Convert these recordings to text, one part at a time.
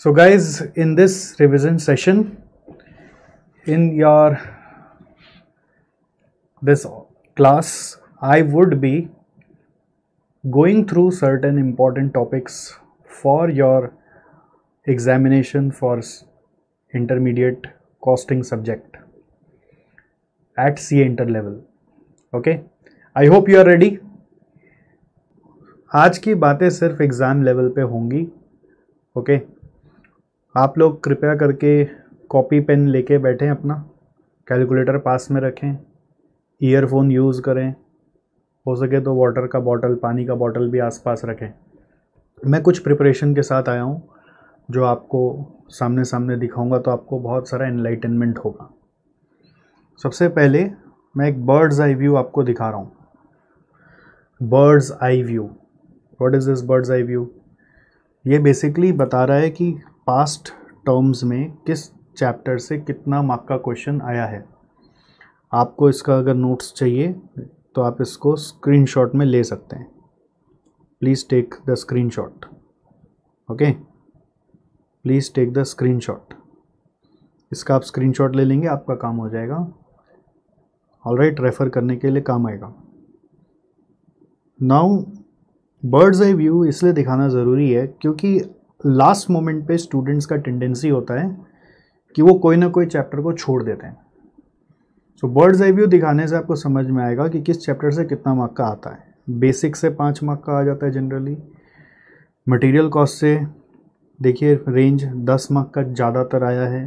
So guys, in this revision session, in your this class, I would be going through certain important topics for your examination for intermediate costing subject at CA Inter level. Okay, I hope you are ready. आज की बातें सिर्फ exam level पे होंगी. Okay आप लोग कृपया करके कॉपी पेन लेके बैठें, अपना कैलकुलेटर पास में रखें, ईयरफोन यूज़ करें, हो सके तो वाटर का बॉटल, पानी का बॉटल भी आसपास रखें. मैं कुछ प्रिपरेशन के साथ आया हूँ जो आपको सामने सामने दिखाऊंगा, तो आपको बहुत सारा एनलाइटनमेंट होगा. सबसे पहले मैं एक बर्ड्स आई व्यू आपको दिखा रहा हूँ. Birds eye view, what is this birds eye view? ये बेसिकली बता रहा है कि पास्ट टर्म्स में किस चैप्टर से कितना मार्क का क्वेश्चन आया है. आपको इसका अगर नोट्स चाहिए तो आप इसको स्क्रीनशॉट में ले सकते हैं. Please take the screenshot. Okay, please take the screenshot. इसका आप स्क्रीनशॉट ले लेंगे, आपका काम हो जाएगा. ऑलराइट, रेफ़र करने के लिए काम आएगा. नाउ बर्ड्स आई व्यू इसलिए दिखाना ज़रूरी है क्योंकि लास्ट मोमेंट पे स्टूडेंट्स का टेंडेंसी होता है कि वो कोई ना कोई चैप्टर को छोड़ देते हैं. सो बर्ड्स आई व्यू दिखाने से आपको समझ में आएगा कि किस चैप्टर से कितना मार्क का आता है. बेसिक से 5 मार्क का आ जाता है जनरली. मटेरियल कॉस्ट से देखिए रेंज 10 मार्क का ज़्यादातर आया है.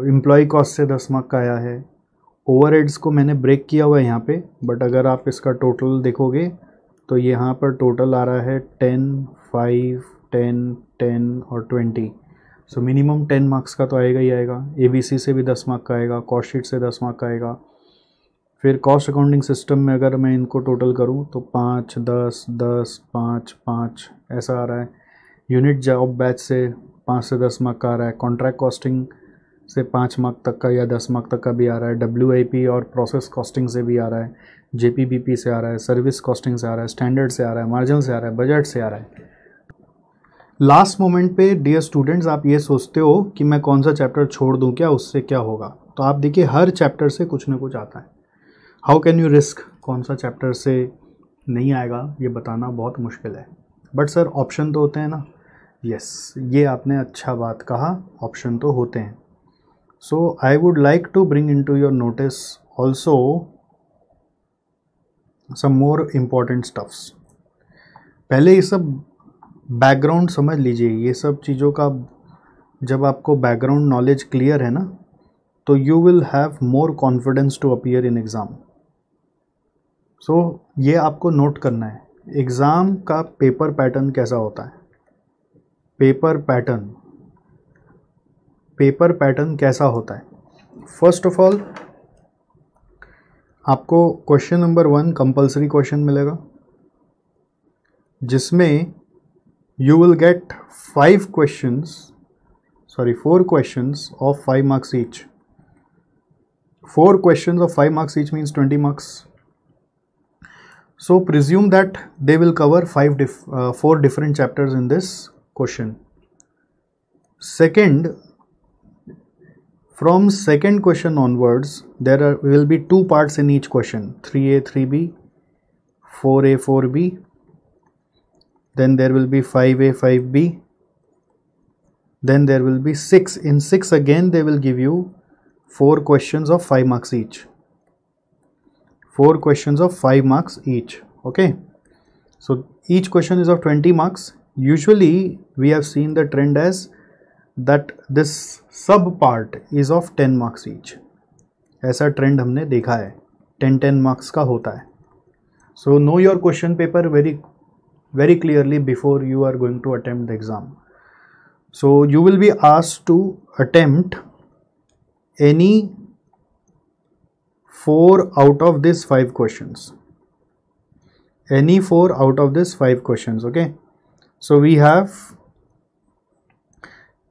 एम्प्लॉय कॉस्ट से 10 मार्क का आया है. ओवरहेड्स को मैंने ब्रेक किया हुआ है यहाँ पे, बट अगर आप इसका टोटल देखोगे तो यहाँ पर टोटल आ रहा है 10, 5, 10, 10 और 20. सो मिनिमम 10 मार्क्स का तो आएगा ही आएगा. ABC से भी 10 मार्क का आएगा, कॉस्ट शीट से 10 मार्क का आएगा. फिर कॉस्ट अकाउंटिंग सिस्टम में अगर मैं इनको टोटल करूँ तो 5, 10, 10, 5, 5 ऐसा आ रहा है. यूनिट जॉब बैच से 5 से 10 मार्क का आ रहा है. कॉन्ट्रैक्ट कॉस्टिंग से 5 मार्क तक का या 10 मार्क तक का भी आ रहा है. WIP और प्रोसेस कॉस्टिंग से भी आ रहा है. JPBP से आ रहा है. सर्विस कॉस्टिंग से आ रहा है. स्टैंडर्ड से आ रहा है. मार्जिन से आ रहा है. बजट से आ रहा है. लास्ट मोमेंट पे डियर स्टूडेंट्स आप ये सोचते हो कि मैं कौन सा चैप्टर छोड़ दूं, क्या उससे क्या होगा. तो आप देखिए हर चैप्टर से कुछ ना कुछ आता है. हाउ कैन यू रिस्क कौन सा चैप्टर से नहीं आएगा ये बताना बहुत मुश्किल है. बट सर ऑप्शन तो होते हैं ना. यस, ये आपने अच्छा बात कहा, ऑप्शन तो होते हैं. So I would like to bring in to your notice also some more important stuffs. पहले ये सब बैकग्राउंड समझ लीजिए. ये सब चीज़ों का जब आपको बैकग्राउंड नॉलेज क्लियर है ना, तो you will have more confidence to appear in exam. So ये आपको नोट करना है. एग्ज़ाम का पेपर पैटर्न कैसा होता है. पेपर पैटर्न कैसा होता है. फर्स्ट ऑफ ऑल आपको क्वेश्चन नंबर 1 कंपल्सरी क्वेश्चन मिलेगा, जिसमें you will get 4 questions of 5 marks each. 4 questions of 5 marks each means 20 marks. So presume that they will cover 4 different chapters in this question. Second, from second question onwards, there will be 2 parts in each question: 3A, 3B, 4A, 4B. Then there will be 5A, 5B. Then there will be 6. In 6 again they will give you 4 questions of 5 marks each. 4 questions of 5 marks each. Okay. So each question is of 20 marks. Usually we have seen the trend as that this sub part is of 10 marks each. ऐसा trend हमने देखा है. 10 marks का होता है. So know your question paper very clearly before you are going to attempt the exam. So you will be asked to attempt any 4 out of these 5 questions. Any 4 out of these 5 questions. Okay. So we have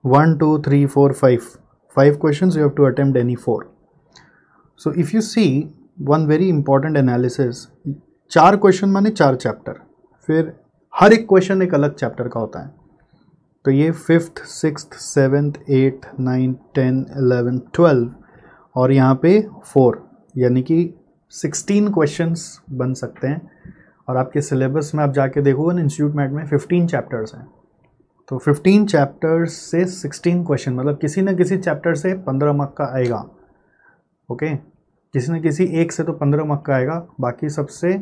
1, 2, 3, 4, 5. 5 questions, you have to attempt any 4. So if you see one very important analysis, 4 question माने 4 chapter. फिर हर एक question एक अलग chapter का होता है. तो ये 5th 6th 7th 8th 9th 10th 11th 12 और यहाँ पे 4, यानी कि 16 क्वेश्चंस बन सकते हैं। और आपके सिलेबस में आप जाके देखोगे ना, इंस्टीट्यूट मैट में 15 चैप्टर्स हैं, तो 15 चैप्टर्स से 16 क्वेश्चन, मतलब किसी न किसी चैप्टर से 15 मार्क का आएगा। ओके, किसी न किसी एक से तो 15 मार्क का आएगा, बाकी सबसे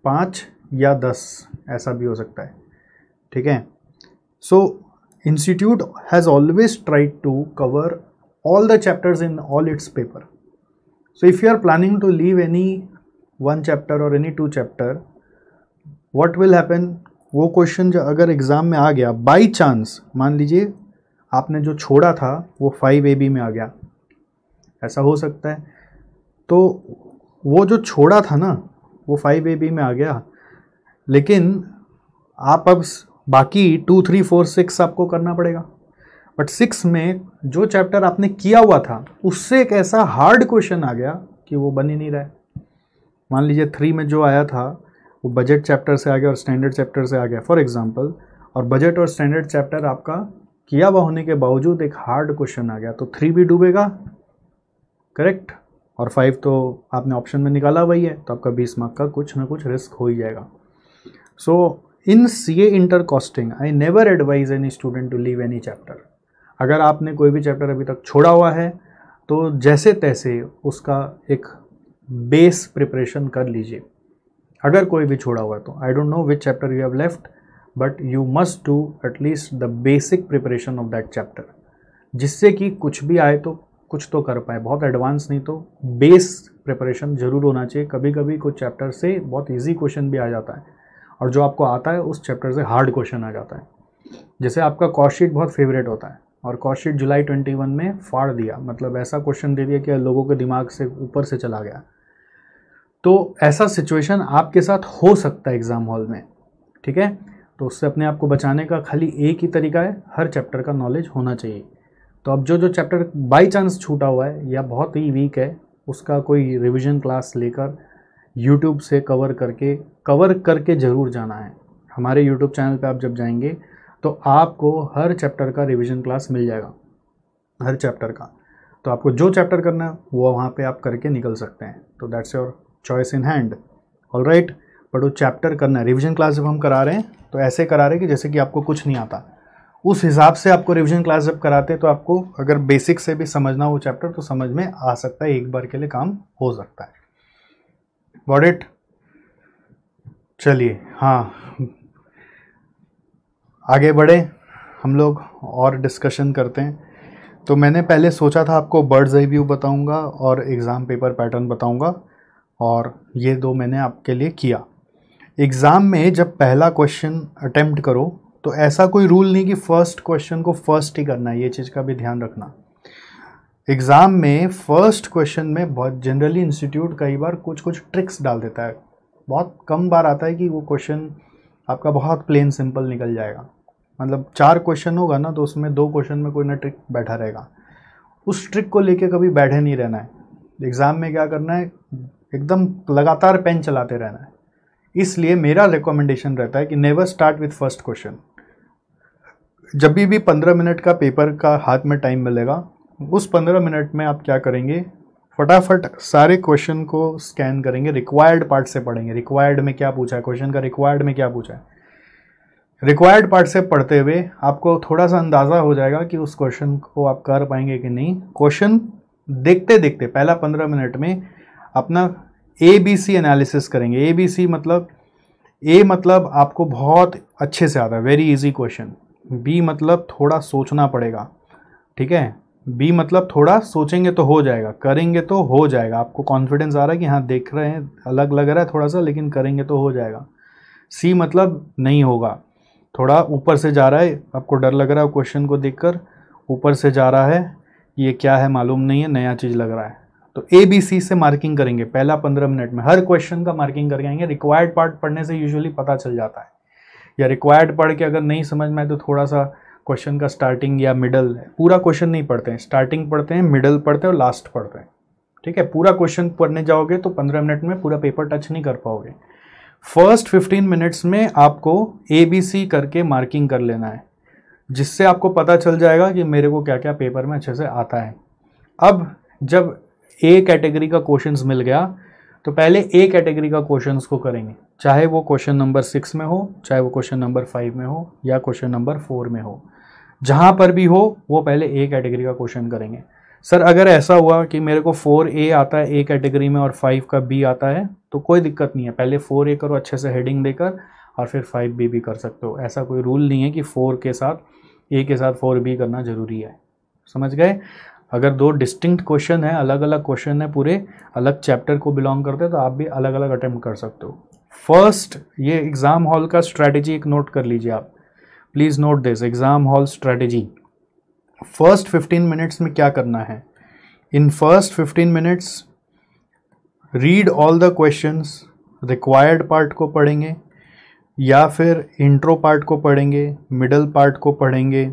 5 या 10 ऐसा भी हो सकता है। ठीक है, so institute has always tried to cover all the chapters in all its paper. So if you are planning to leave any one chapter or any 2 chapter, what will happen, वो क्वेश्चन जो अगर exam में आ गया by chance, मान लीजिए आपने जो छोड़ा था वो 5AB में आ गया, ऐसा हो सकता है, तो वो जो छोड़ा था ना वो 5AB में आ गया, लेकिन आप अब बाकी 2 3 4 6 आपको करना पड़ेगा। बट 6 में जो चैप्टर आपने किया हुआ था उससे एक ऐसा हार्ड क्वेश्चन आ गया कि वो बन ही नहीं रहा है। मान लीजिए 3 में जो आया था वो बजट चैप्टर से आ गया और स्टैंडर्ड चैप्टर से आ गया फॉर एग्जांपल, और बजट और स्टैंडर्ड चैप्टर आपका किया हुआ होने के बावजूद एक हार्ड क्वेश्चन आ गया, तो 3 भी डूबेगा, करेक्ट, और 5 तो आपने ऑप्शन में निकाला वही है, तो आपका 20 मार्क का कुछ ना कुछ रिस्क हो ही जाएगा। So in CA inter costing I never advise any student to leave any chapter. अगर आपने कोई भी चैप्टर अभी तक छोड़ा हुआ है तो जैसे तैसे उसका एक बेस प्रिपरेशन कर लीजिए। अगर कोई भी छोड़ा हुआ है तो I don't know which chapter you have left, but you must do at least the basic preparation of that chapter, जिससे कि कुछ भी आए तो कुछ तो कर पाए, बहुत एडवांस नहीं तो बेस प्रिपरेशन जरूर होना चाहिए। कभी कभी कुछ चैप्टर से बहुत ईजी क्वेश्चन भी आ जाता है और जो आपको आता है उस चैप्टर से हार्ड क्वेश्चन आ जाता है। जैसे आपका कॉस्ट शीट बहुत फेवरेट होता है और कॉस्ट शीट जुलाई 21 में फाड़ दिया, मतलब ऐसा क्वेश्चन दे दिया कि लोगों के दिमाग से ऊपर से चला गया, तो ऐसा सिचुएशन आपके साथ हो सकता है एग्ज़ाम हॉल में। ठीक है, तो उससे अपने आप को बचाने का खाली एक ही तरीका है, हर चैप्टर का नॉलेज होना चाहिए। तो अब जो चैप्टर बाई चांस छूटा हुआ है या बहुत ही वीक है, उसका कोई रिविज़न क्लास लेकर यूट्यूब से कवर करके ज़रूर जाना है। हमारे यूट्यूब चैनल पे आप जब जाएंगे तो आपको हर चैप्टर का रिवीजन क्लास मिल जाएगा, हर चैप्टर का। तो आपको जो चैप्टर करना है वो वहाँ पे आप करके निकल सकते हैं, तो that's your choice in hand, all right. But वो चैप्टर करना है। रिवीजन क्लास जब हम करा रहे हैं तो ऐसे करा रहे हैं कि जैसे कि आपको कुछ नहीं आता, उस हिसाब से आपको रिवीजन क्लास जब कराते हैं तो आपको अगर बेसिक से भी समझना वो चैप्टर तो समझ में आ सकता है, एक बार के लिए काम हो सकता है। Got it? चलिए हाँ, आगे बढ़े हम लोग और डिस्कशन करते हैं। तो मैंने पहले सोचा था आपको बर्ड्स आई व्यू बताऊंगा और एग्ज़ाम पेपर पैटर्न बताऊंगा, और ये 2 मैंने आपके लिए किया। एग्ज़ाम में जब पहला क्वेश्चन अटेम्प्ट करो तो ऐसा कोई रूल नहीं कि फर्स्ट क्वेश्चन को फर्स्ट ही करना है, ये चीज़ का भी ध्यान रखना। एग्ज़ाम में फर्स्ट क्वेश्चन में बहुत जनरली इंस्टीट्यूट कई बार कुछ ट्रिक्स डाल देता है, बहुत कम बार आता है कि वो क्वेश्चन आपका बहुत प्लेन सिंपल निकल जाएगा। मतलब 4 क्वेश्चन होगा ना तो उसमें 2 क्वेश्चन में कोई ना ट्रिक बैठा रहेगा, उस ट्रिक को लेके कभी बैठे नहीं रहना है। एग्ज़ाम में क्या करना है, एकदम लगातार पेन चलाते रहना है। इसलिए मेरा रिकमेंडेशन रहता है कि never start with first question. जब भी 15 मिनट का पेपर का हाथ में टाइम मिलेगा, उस 15 मिनट में आप क्या करेंगे, फटाफट सारे क्वेश्चन को स्कैन करेंगे, रिक्वायर्ड पार्ट से पढ़ेंगे। रिक्वायर्ड में क्या पूछा है, क्वेश्चन का रिक्वायर्ड में क्या पूछा है। रिक्वायर्ड पार्ट से पढ़ते हुए आपको थोड़ा सा अंदाज़ा हो जाएगा कि उस क्वेश्चन को आप कर पाएंगे कि नहीं। क्वेश्चन देखते देखते पहला 15 मिनट में अपना ABC एनालिसिस करेंगे। ABC मतलब A मतलब आपको बहुत अच्छे से आता है, वेरी इजी क्वेश्चन। B मतलब थोड़ा सोचना पड़ेगा, ठीक है। B मतलब थोड़ा सोचेंगे तो हो जाएगा, करेंगे तो हो जाएगा। आपको कॉन्फिडेंस आ रहा है कि हाँ देख रहे हैं, अलग लग रहा है थोड़ा सा, लेकिन करेंगे तो हो जाएगा। C मतलब नहीं होगा, थोड़ा ऊपर से जा रहा है, आपको डर लग रहा है क्वेश्चन को देखकर, ऊपर से जा रहा है, ये क्या है मालूम नहीं है, नया चीज़ लग रहा है। तो ABC से मार्किंग करेंगे पहला 15 मिनट में, हर क्वेश्चन का मार्किंग करके आएंगे। रिक्वायर्ड पार्ट पढ़ने से यूजुअली पता चल जाता है, या रिक्वायर्ड पढ़ के अगर नहीं समझ में आए तो थोड़ा सा क्वेश्चन का स्टार्टिंग या मिडल, पूरा क्वेश्चन नहीं पढ़ते हैं, स्टार्टिंग पढ़ते हैं, मिडल पढ़ते हैं और लास्ट पढ़ते हैं, ठीक है। पूरा क्वेश्चन पढ़ने जाओगे तो 15 मिनट में पूरा पेपर टच नहीं कर पाओगे। फर्स्ट 15 मिनट्स में आपको ABC करके मार्किंग कर लेना है। जिससे आपको पता चल जाएगा कि मेरे को क्या क्या पेपर में अच्छे से आता है। अब जब ए कैटेगरी का क्वेश्चंस मिल गया तो पहले ए कैटेगरी का क्वेश्चंस को करेंगे, चाहे वो क्वेश्चन नंबर 6 में हो, चाहे वो क्वेश्चन नंबर 5 में हो या क्वेश्चन नंबर 4 में हो, जहाँ पर भी हो वो पहले ए कैटेगरी का क्वेश्चन करेंगे। सर अगर ऐसा हुआ कि मेरे को 4A आता है ए कैटेगरी में और 5 का बी आता है तो कोई दिक्कत नहीं है, पहले 4A करो अच्छे से हेडिंग देकर और फिर 5B भी कर सकते हो। ऐसा कोई रूल नहीं है कि 4 के साथ ए के साथ 4B करना ज़रूरी है, समझ गए। अगर दो डिस्टिंक्ट क्वेश्चन है, अलग अलग क्वेश्चन है, पूरे अलग चैप्टर को बिलोंग करते हैं तो आप भी अलग अलग अटेम्प्ट कर सकते हो। फर्स्ट ये एग्ज़ाम हॉल का स्ट्रैटेजी एक नोट कर लीजिए आप, please note this, exam hall strategy. First 15 minutes में क्या करना है, in first 15 minutes read all the questions, required part को पढ़ेंगे या फिर इंट्रो पार्ट को पढ़ेंगे, मिडल पार्ट को पढ़ेंगे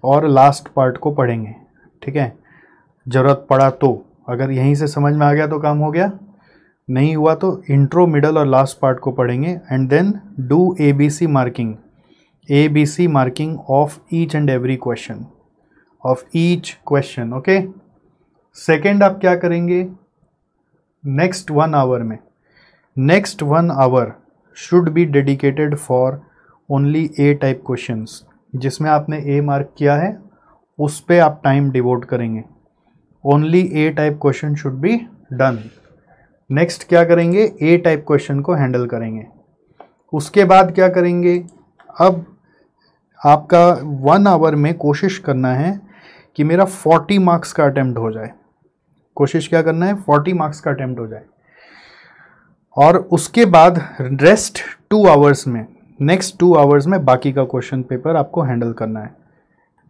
और लास्ट पार्ट को पढ़ेंगे, ठीक है। ज़रूरत पड़ा तो, अगर यहीं से समझ में आ गया तो काम हो गया, नहीं हुआ तो इंट्रो, मिडल और लास्ट पार्ट को पढ़ेंगे and then do ABC marking, ABC marking of each and every question, of each question, okay. Second आप क्या करेंगे, नेक्स्ट 1 आवर में, next 1 hour should be dedicated for only A type questions, जिसमें आपने A mark किया है उस पे आप टाइम डिवोट करेंगे। Only A type question should be done. Next क्या करेंगे, A टाइप क्वेश्चन को हैंडल करेंगे। उसके बाद क्या करेंगे, अब आपका 1 आवर में कोशिश करना है कि मेरा 40 मार्क्स का अटेम्प्ट हो जाए। कोशिश क्या करना है, 40 मार्क्स का अटेम्प्ट हो जाए। और उसके बाद रेस्ट 2 आवर्स में, नेक्स्ट 2 आवर्स में बाकी का क्वेश्चन पेपर आपको हैंडल करना है,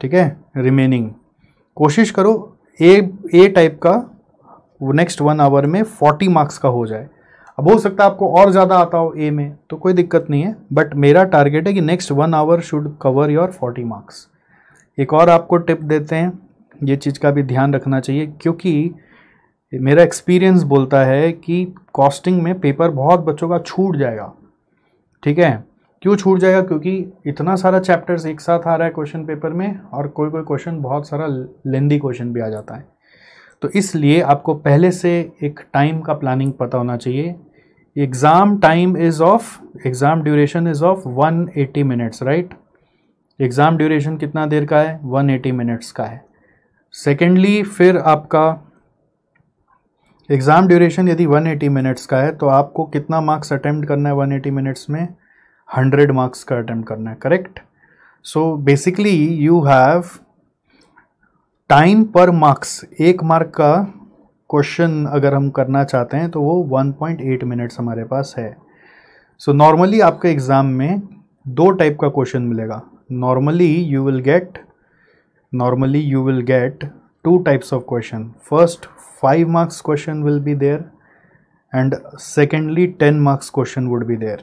ठीक है। रिमेनिंग कोशिश करो ए टाइप का नेक्स्ट 1 आवर में 40 मार्क्स का हो जाए। अब हो सकता है आपको और ज़्यादा आता हो ए में तो कोई दिक्कत नहीं है, बट मेरा टारगेट है कि next 1 hour should cover your 40 marks. एक और आपको टिप देते हैं, ये चीज़ का भी ध्यान रखना चाहिए क्योंकि मेरा एक्सपीरियंस बोलता है कि कॉस्टिंग में पेपर बहुत बच्चों का छूट जाएगा, ठीक है। क्यों छूट जाएगा, क्योंकि इतना सारा चैप्टर्स एक साथ आ रहा है क्वेश्चन पेपर में और कोई कोई क्वेश्चन बहुत सारा लेंदी क्वेश्चन भी आ जाता है। तो इसलिए आपको पहले से एक टाइम का प्लानिंग पता होना चाहिए। Exam time is of, exam duration is of 180 minutes, right. Exam duration कितना देर का है, 180 मिनट्स का है। सेकेंडली फिर आपका एग्ज़ाम ड्यूरेशन यदि 180 मिनट्स का है तो आपको कितना मार्क्स अटेम्प्ट करना है 180 मिनट्स में, 100 मार्क्स का अटेम्प्ट करना है, correct. So basically you have time पर मार्क्स, 1 मार्क का क्वेश्चन अगर हम करना चाहते हैं तो वो 1.8 मिनट्स हमारे पास है। सो नॉर्मली आपके एग्ज़ाम में 2 टाइप का क्वेश्चन मिलेगा। Normally you will get 2 types of question. First 5 marks question will be there and secondly 10 marks question would be there.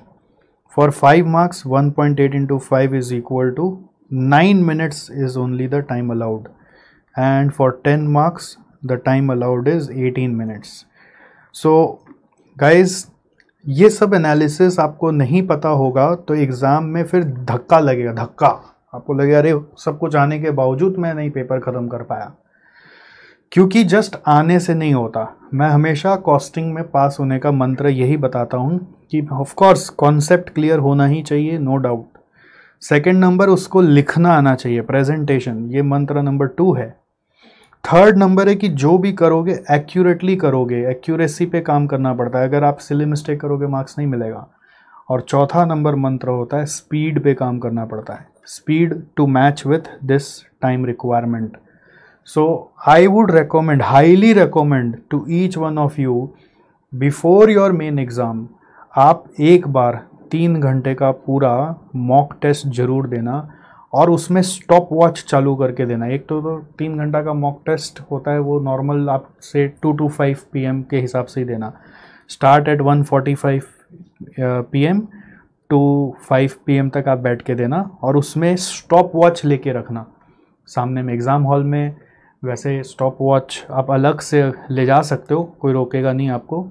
For 5 marks 1.8 into 5 is equal to 9 minutes is only the time allowed, and for 10 marks the time allowed is 18 minutes. So guys, ये सब analysis आपको नहीं पता होगा तो exam में फिर धक्का लगेगा, धक्का आपको लगेगा अरे सब कुछ आने के बावजूद मैं नहीं पेपर ख़त्म कर पाया, क्योंकि जस्ट आने से नहीं होता। मैं हमेशा कॉस्टिंग में पास होने का मंत्र यही बताता हूँ कि ऑफ कोर्स कॉन्सेप्ट क्लियर होना ही चाहिए, नो डाउट। सेकंड नंबर उसको लिखना आना चाहिए, प्रेजेंटेशन, ये मंत्र नंबर 2 है। थर्ड नंबर है कि जो भी करोगे एक्यूरेटली करोगे, एक्यूरेसी पे काम करना पड़ता है। अगर आप सिली मिस्टेक करोगे मार्क्स नहीं मिलेगा। और चौथा नंबर मंत्र होता है स्पीड पे काम करना पड़ता है, speed to match with this time requirement. So I would recommend, highly recommend to each one of you before your main exam, आप एक बार 3 घंटे का पूरा मॉक टेस्ट जरूर देना और उसमें स्टॉप वॉच चालू करके देना। एक तो 3 घंटा का मॉक टेस्ट होता है वो नॉर्मल आप से 2 to 5 PM के हिसाब से ही देना। Start at 1:45 PM to 5 PM तक आप बैठ के देना और उसमें स्टॉप वॉच लेके रखना सामने में। एग्ज़ाम हॉल में वैसे स्टॉप वॉच आप अलग से ले जा सकते हो, कोई रोकेगा नहीं आपको,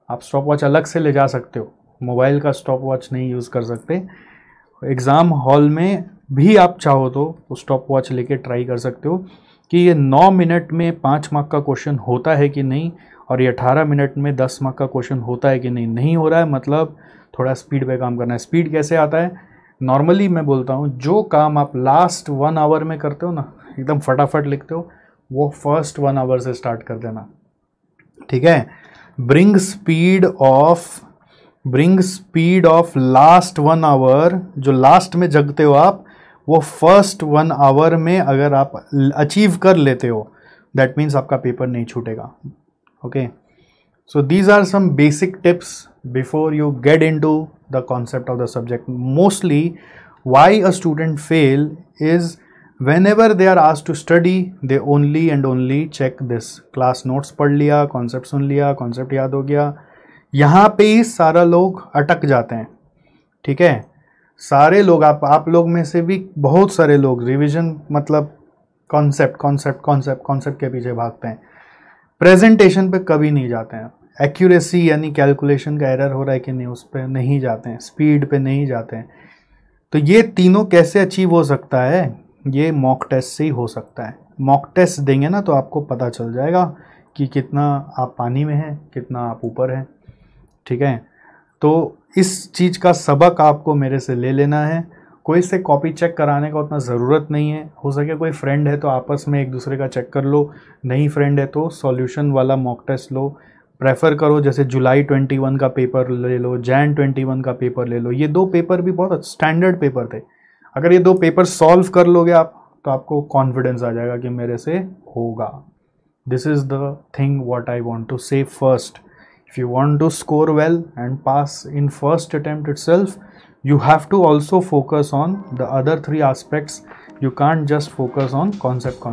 आप स्टॉप वॉच अलग से ले जा सकते हो, मोबाइल का स्टॉप वॉच नहीं यूज़ कर सकते। एग्ज़ाम हॉल में भी आप चाहो तो स्टॉप वॉच लेके ट्राई कर सकते हो कि ये 9 मिनट में 5 मार्क का क्वेश्चन होता है कि नहीं, और ये 18 मिनट में 10 मार्क का क्वेश्चन होता है कि नहीं। नहीं हो रहा है मतलब थोड़ा स्पीड पे काम करना है। स्पीड कैसे आता है? नॉर्मली मैं बोलता हूँ, जो काम आप लास्ट 1 आवर में करते हो ना, एकदम फटाफट लिखते हो, वो फर्स्ट 1 आवर से स्टार्ट कर देना, ठीक है। Bring speed of last 1 hour, जो लास्ट में जगते हो आप, वो फर्स्ट 1 आवर में अगर आप अचीव कर लेते हो, दैट मीन्स आपका पेपर नहीं छूटेगा। Okay, so these are some basic tips before you get into the concept of the subject. Mostly why a student fail is whenever they are asked to study, they only and only check this, class notes पढ़ लिया, concept सुन लिया, concept याद हो गया, यहाँ पे ही सारा लोग अटक जाते हैं, ठीक है। सारे लोग, आप लोग में से भी बहुत सारे लोग रिवीजन मतलब कॉन्सेप्ट के पीछे भागते हैं, प्रेजेंटेशन पे कभी नहीं जाते हैं। एक्यूरेसी यानी कैलकुलेशन का एरर हो रहा है कि नहीं, उस पर नहीं जाते हैं, स्पीड पे नहीं जाते हैं। तो ये तीनों कैसे अचीव हो सकता है? ये मॉक टेस्ट से ही हो सकता है। मॉक टेस्ट देंगे ना तो आपको पता चल जाएगा कि कितना आप पानी में हैं, कितना आप ऊपर हैं, ठीक है। तो इस चीज़ का सबक आपको मेरे से ले लेना है। कोई से कॉपी चेक कराने का उतना ज़रूरत नहीं है। हो सके कोई फ्रेंड है तो आपस में एक दूसरे का चेक कर लो, नहीं फ्रेंड है तो सॉल्यूशन वाला मॉक टेस्ट लो, प्रेफर करो। जैसे जुलाई 21 का पेपर ले लो, जैन 21 का पेपर ले लो। ये 2 पेपर भी बहुत स्टैंडर्ड पेपर थे। अगर ये 2 पेपर सॉल्व कर लोगे आप तो आपको कॉन्फिडेंस आ जाएगा कि मेरे से होगा। This is the thing what I want to say first. If you want to score well and pass in first attempt itself, you have to also focus on the other 3 aspects. You can't just focus on concept.